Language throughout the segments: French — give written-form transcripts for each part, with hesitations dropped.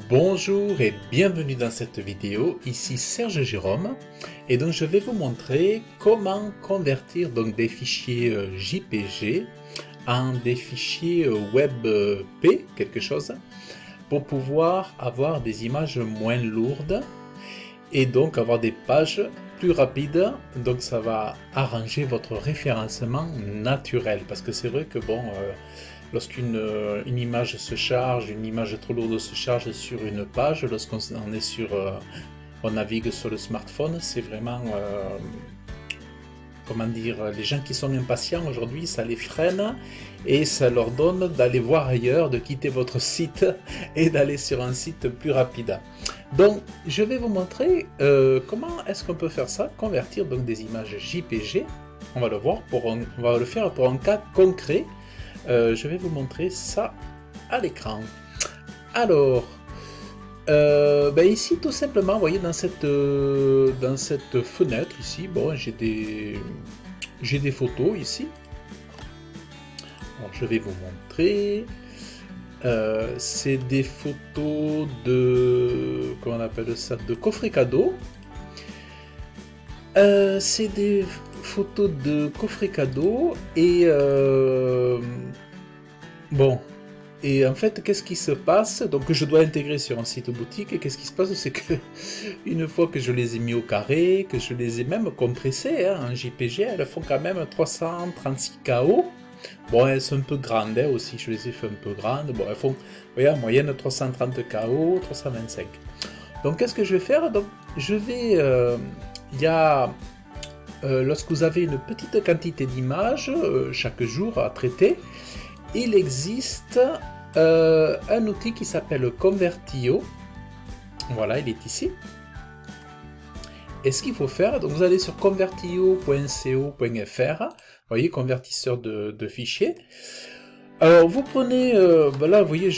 Bonjour et bienvenue dans cette vidéo, ici Serge Jérôme et donc je vais vous montrer comment convertir donc des fichiers JPG en des fichiers WebP, quelque chose, pour pouvoir avoir des images moins lourdes et donc avoir des pages plus rapides. Donc ça va arranger votre référencement naturel, parce que c'est vrai que bon, lorsqu'une image se charge, une image trop lourde se charge sur une page, lorsqu'on est sur, on navigue sur le smartphone, c'est vraiment, comment dire, les gens qui sont impatients aujourd'hui, ça les freine et ça leur donne d'aller voir ailleurs, de quitter votre site et d'aller sur un site plus rapide. Donc, je vais vous montrer comment est-ce qu'on peut faire ça, convertir donc des images JPG. On va le voir, on va le faire pour un cas concret. Je vais vous montrer ça à l'écran. Alors, ici tout simplement, vous voyez dans cette fenêtre ici, bon, j'ai des photos ici. Alors, je vais vous montrer. C'est des photos de, comment on appelle ça, de coffret cadeau. C'est des photos de coffret cadeau et bon, et en fait qu'est-ce qui se passe, donc je dois intégrer sur un site boutique, et qu'est-ce qui se passe, c'est que une fois que je les ai mis au carré, que je les ai même compressées en JPG, elles font quand même 336 KO. Bon, elles sont un peu grandes aussi, je les ai fait un peu grandes. Bon, elles font, vous voyez, en moyenne 330 KO, 325. Donc qu'est-ce que je vais faire? Donc je vais, il y a, lorsque vous avez une petite quantité d'images chaque jour à traiter, il existe un outil qui s'appelle Convertio. Voilà, il est ici. Et ce qu'il faut faire, donc vous allez sur convertio.co.fr, vous voyez, convertisseur de fichiers. Alors vous prenez, là vous voyez,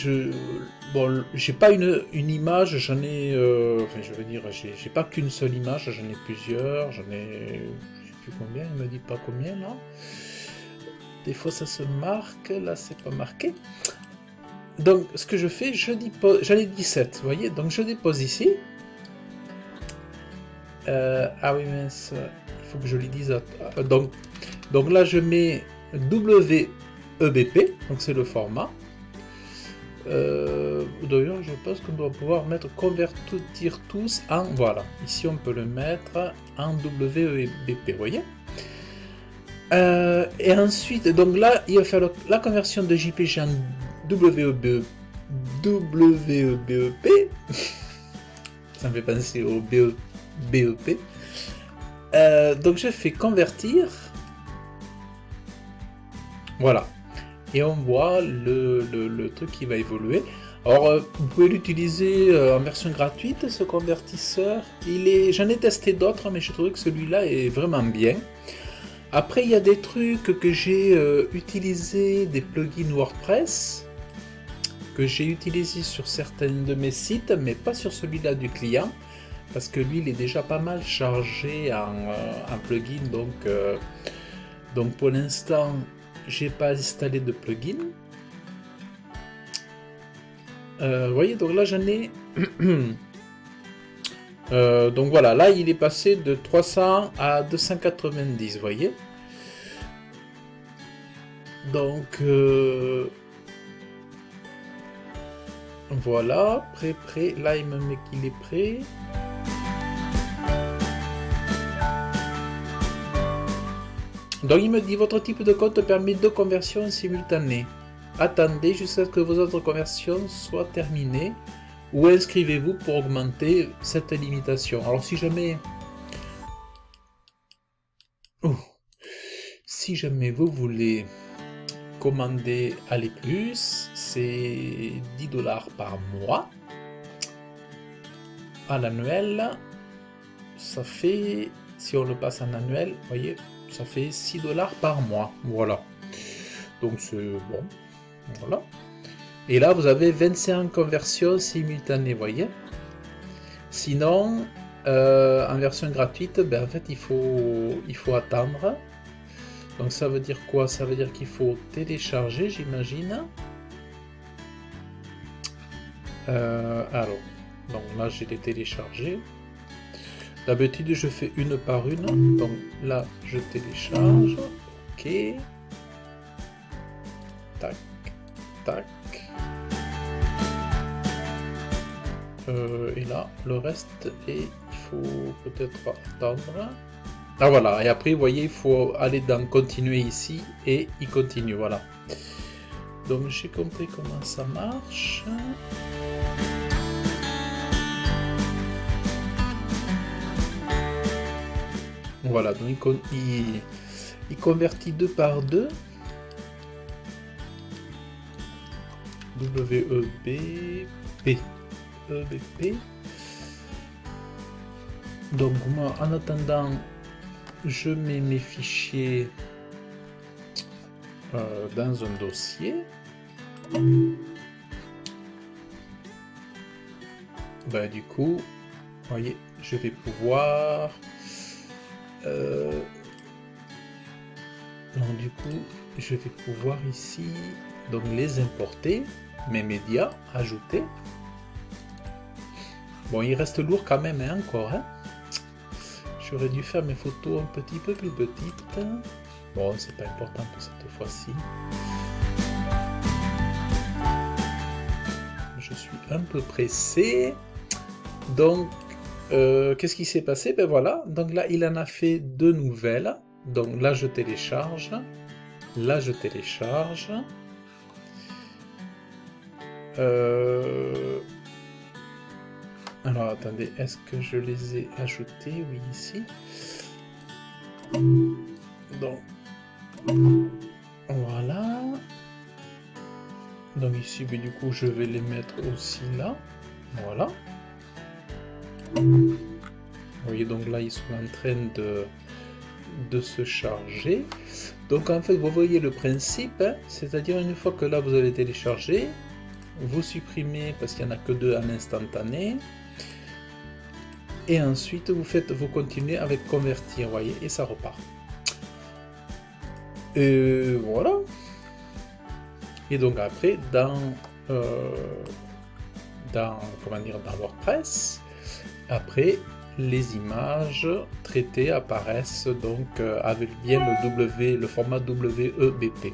bon, j'ai pas une image, j'en ai, enfin je veux dire, j'ai pas qu'une seule image, j'en ai plusieurs, j'en ai, je sais plus combien, il me dit pas combien là. Des fois ça se marque, là c'est pas marqué. Donc ce que je fais, je dépose, j'en ai 17, vous voyez, donc je dépose ici. Ah oui mince, il faut que je lui dise, donc là je mets WEBP, donc c'est le format. D'ailleurs je pense qu'on doit pouvoir mettre convertir tous en, voilà, ici on peut le mettre en WEBP, vous voyez. Et ensuite, donc là il va faire la conversion de JPG en WEBP. Ça me fait penser au BEP. Donc je fais convertir. Voilà. Et on voit le truc qui va évoluer. Alors vous pouvez l'utiliser en version gratuite, ce convertisseur. J'en ai testé d'autres, mais je trouvais que celui-là est vraiment bien. Après il y a des trucs que j'ai utilisé, des plugins WordPress que j'ai utilisé sur certains de mes sites, mais pas sur celui-là du client, parce que lui il est déjà pas mal chargé en plugin, donc pour l'instant j'ai pas installé de plugin. Vous voyez, donc là j'en ai donc voilà, là il est passé de 300 à 290, vous voyez. Donc voilà, prêt, là il me met qu'il est prêt. Donc il me dit votre type de compte permet 2 conversions simultanées. Attendez jusqu'à ce que vos autres conversions soient terminées ou inscrivez-vous pour augmenter cette limitation. Alors si jamais vous voulez commander aller plus, c'est 10 $ par mois. À l'annuel, ça fait, si on le passe en annuel, vous voyez, ça fait 6 $ par mois. Voilà. Donc c'est bon. Voilà. Et là, vous avez 25 conversions simultanées, vous voyez. Sinon, en version gratuite, en fait, il faut attendre. Donc ça veut dire quoi? Ça veut dire qu'il faut télécharger, j'imagine. Alors, donc là j'ai les téléchargés. D'habitude je fais une par une, donc là je télécharge, ok, tac, tac, et là le reste, et il faut peut-être attendre. Ah voilà, et après vous voyez il faut aller dans continuer ici et il continue, voilà. Donc j'ai compris comment ça marche. Voilà, donc il convertit 2 par 2. WEBP. EBP. Donc moi, en attendant, je mets mes fichiers dans un dossier. Ben, du coup, vous voyez, je vais pouvoir... donc du coup, je vais pouvoir ici donc les importer, mes médias, ajouter. Bon, il reste lourd quand même, hein, encore. Hein. J'aurais dû faire mes photos un petit peu plus petites. Bon, c'est pas important pour cette fois-ci. Je suis un peu pressé. Donc, qu'est-ce qui s'est passé? Ben voilà, donc là, il en a fait 2 nouvelles. Donc là, je télécharge. Là, je télécharge. Alors, attendez, est-ce que je les ai ajoutés? Oui, ici. Donc, voilà. Donc ici, mais du coup, je vais les mettre aussi là. Voilà. Vous voyez, donc là, ils sont en train de se charger. Donc en fait, vous voyez le principe, hein, c'est-à-dire une fois que là, vous avez téléchargé, vous supprimez, parce qu'il n'y en a que 2 en instantané, et ensuite, vous continuez avec convertir, vous voyez, et ça repart. Et voilà. Et donc après, dans WordPress, après, les images traitées apparaissent donc avec bien le format WEBP.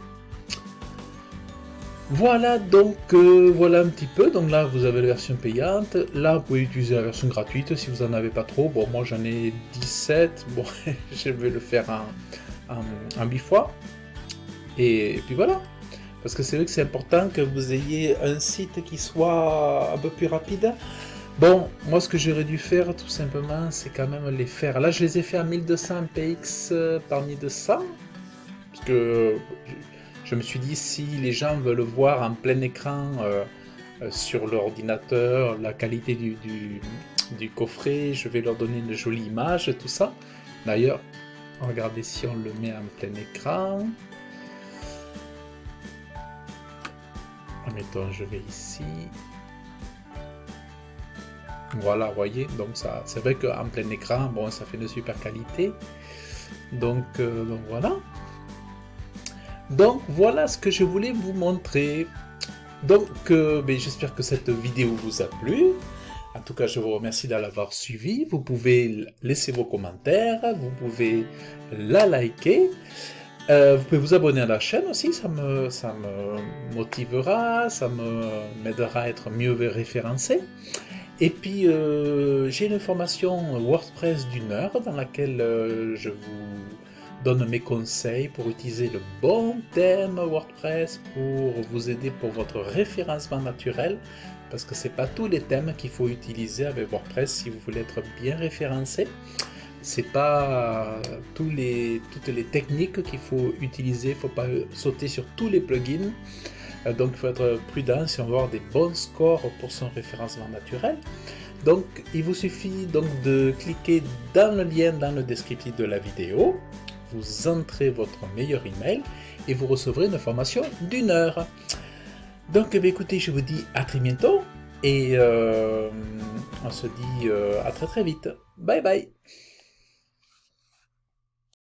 Voilà, donc voilà un petit peu. Donc là, vous avez la version payante. Là, vous pouvez utiliser la version gratuite si vous n'en avez pas trop. Bon, moi j'en ai 17. Bon, je vais le faire en 8 fois. Et puis voilà. Parce que c'est vrai que c'est important que vous ayez un site qui soit un peu plus rapide. Bon, moi ce que j'aurais dû faire tout simplement, c'est quand même les faire. Là, je les ai fait à 1200 px par 1200. Parce que je me suis dit, si les gens veulent voir en plein écran sur l'ordinateur la qualité du coffret, je vais leur donner une jolie image, tout ça. D'ailleurs, regardez si on le met en plein écran. Mettons, je vais ici. Voilà, vous voyez, donc ça, c'est vrai qu'en plein écran, bon, ça fait de super qualité. Donc voilà. Donc voilà ce que je voulais vous montrer. Donc j'espère que cette vidéo vous a plu. En tout cas, je vous remercie de l'avoir suivi. Vous pouvez laisser vos commentaires, vous pouvez la liker. Vous pouvez vous abonner à la chaîne aussi, ça me motivera, ça m'aidera à être mieux référencé. Et puis, j'ai une formation WordPress d'1 heure dans laquelle je vous donne mes conseils pour utiliser le bon thème WordPress pour vous aider pour votre référencement naturel. Parce que ce n'est pas tous les thèmes qu'il faut utiliser avec WordPress si vous voulez être bien référencé. C'est pas toutes les techniques qu'il faut utiliser, il ne faut pas sauter sur tous les plugins. Donc il faut être prudent si on veut avoir des bons scores pour son référencement naturel. Donc il vous suffit donc de cliquer dans le lien dans le descriptif de la vidéo, vous entrez votre meilleur email et vous recevrez une formation d'1 heure. Donc écoutez, je vous dis à très bientôt et on se dit à très vite. Bye bye.